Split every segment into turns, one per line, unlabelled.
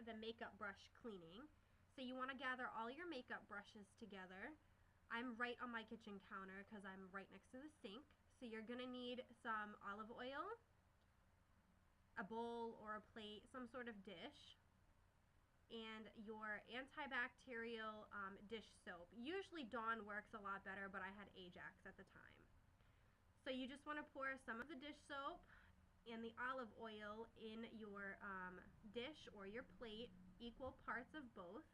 the makeup brush cleaning. So you want to gather all your makeup brushes together. I'm right on my kitchen counter because I'm right next to the sink. So you're going to need some olive oil, a bowl or a plate, some sort of dish, and your antibacterial dish soap. Usually Dawn works a lot better, but I had Ajax at the time. So you just want to pour some of the dish soap and the olive oil in your dish or your plate, equal parts of both.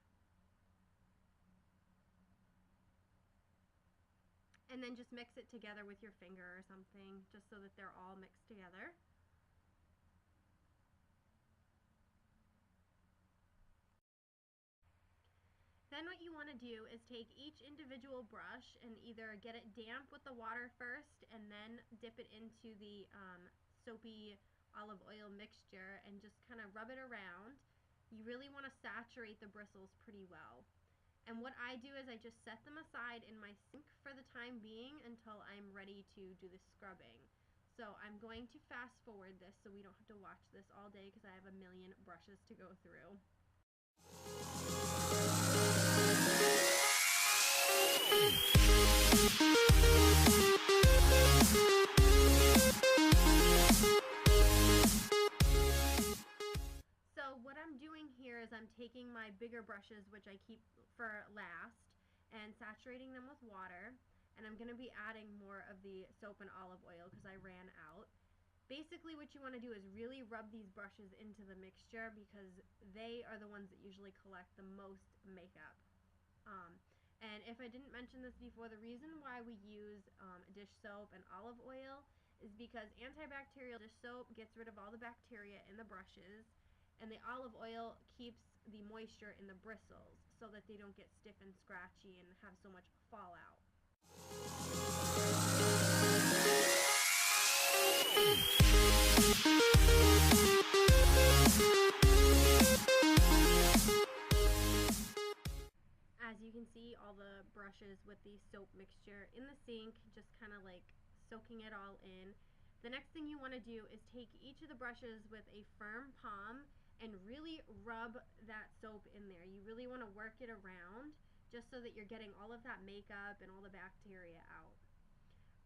And then just mix it together with your finger or something, just so that they're all mixed together. Then what you want to do is take each individual brush and either get it damp with the water first and then dip it into the soapy olive oil mixture and just kind of rub it around. You really want to saturate the bristles pretty well. And what I do is I just set them aside in my sink for the time being until I'm ready to do the scrubbing. So I'm going to fast forward this so we don't have to watch this all day because I have a million brushes to go through. So what I'm doing here is I'm taking my bigger brushes, which I keep for last, and saturating them with water, and I'm going to be adding more of the soap and olive oil because I ran out. Basically what you want to do is really rub these brushes into the mixture because they are the ones that usually collect the most makeup. And if I didn't mention this before, the reason why we use dish soap and olive oil is because antibacterial dish soap gets rid of all the bacteria in the brushes, and the olive oil keeps the moisture in the bristles so that they don't get stiff and scratchy and have so much fallout. As you can see, all the brushes with the soap mixture in the sink, just kind of like soaking it all in. The next thing you want to do is take each of the brushes with a firm palm and really rub that soap in there. You really want to work it around just so that you're getting all of that makeup and all the bacteria out.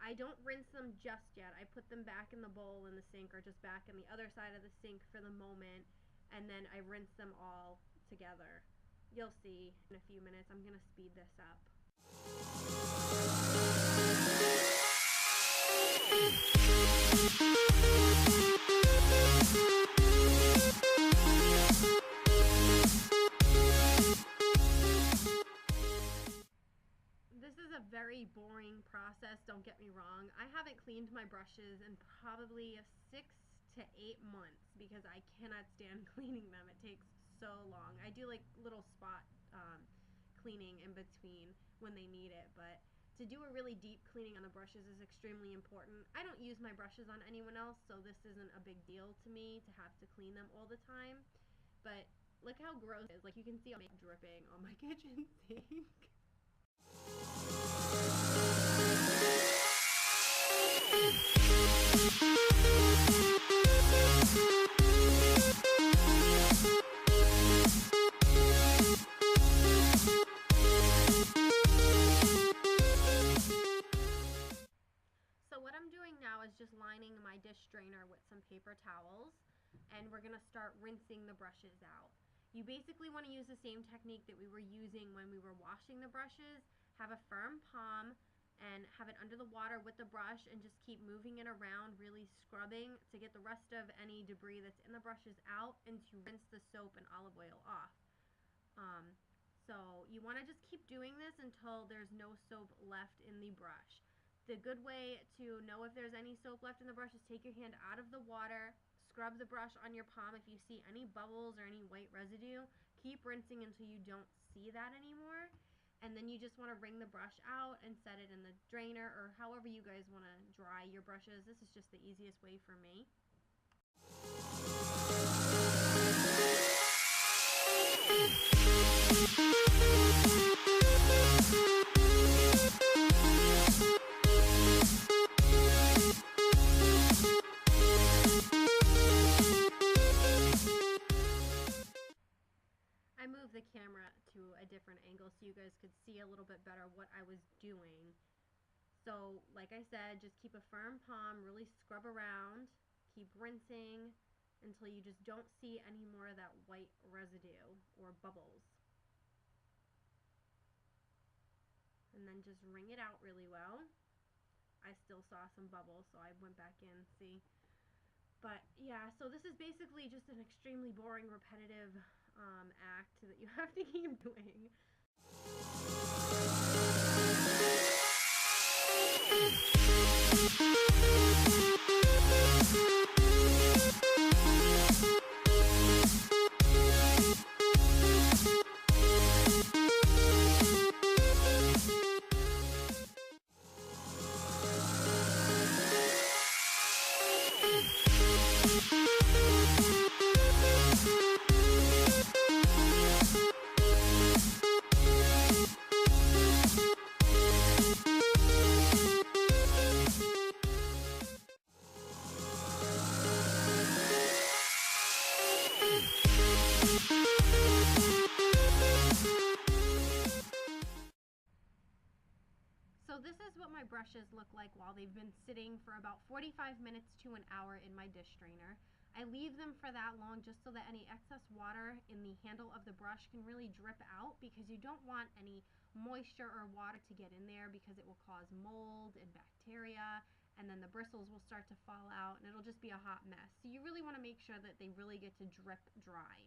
I don't rinse them just yet. I put them back in the bowl in the sink or just back in the other side of the sink for the moment, and then I rinse them all together. You'll see in a few minutes. I'm going to speed this up. This is a very boring process, don't get me wrong. I haven't cleaned my brushes in probably 6 to 8 months because I cannot stand cleaning them. It takes so long. I do like little spot cleaning in between when they need it, but to do a really deep cleaning on the brushes is extremely important. I don't use my brushes on anyone else, so this isn't a big deal to me to have to clean them all the time. But look how gross it is. Like, you can see all my dripping on my kitchen sink. So what I'm doing now is just lining my dish strainer with some paper towels, and we're going to start rinsing the brushes out. You basically want to use the same technique that we were using when we were washing the brushes. Have a firm palm and have it under the water with the brush and just keep moving it around, really scrubbing to get the rest of any debris that's in the brushes out and to rinse the soap and olive oil off. So you want to just keep doing this until there's no soap left in the brush. The good way to know if there's any soap left in the brush is take your hand out of the water, scrub the brush on your palm. If you see any bubbles or any white residue, keep rinsing until you don't see that anymore. And then you just want to wring the brush out and set it in the drainer or however you guys want to dry your brushes. This is just the easiest way for me. guys could see a little bit better what I was doing. So, like I said, just keep a firm palm, really scrub around, keep rinsing until you just don't see any more of that white residue or bubbles. And then just wring it out really well. I still saw some bubbles, so I went back in, see. But yeah, so this is basically just an extremely boring, repetitive act that you have to keep doing. So this is what my brushes look like while they've been sitting for about 45 minutes to an hour in my dish strainer. I leave them for that long just so that any excess water in the handle of the brush can really drip out, because you don't want any moisture or water to get in there, because it will cause mold and bacteria, and then the bristles will start to fall out and it'll just be a hot mess. So you really want to make sure that they really get to drip dry.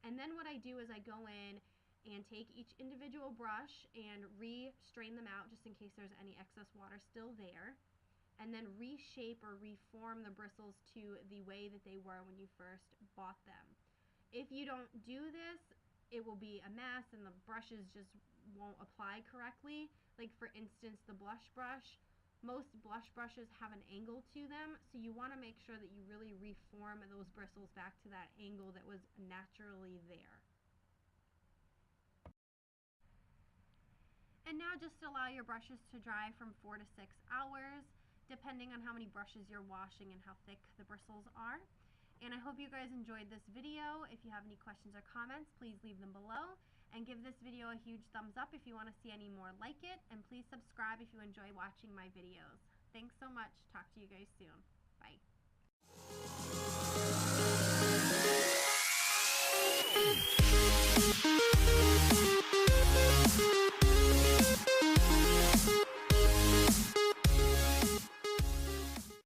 And then what I do is I go in and take each individual brush and re-strain them out just in case there's any excess water still there, and then reshape or reform the bristles to the way that they were when you first bought them. If you don't do this, it will be a mess and the brushes just won't apply correctly. Like for instance, the blush brush, most blush brushes have an angle to them, so you want to make sure that you really reform those bristles back to that angle that was naturally there. And now just allow your brushes to dry from 4 to 6 hours, depending on how many brushes you're washing and how thick the bristles are. And I hope you guys enjoyed this video. If you have any questions or comments, please leave them below. And give this video a huge thumbs up if you want to see any more like it. And please subscribe if you enjoy watching my videos. Thanks so much. Talk to you guys soon. Bye.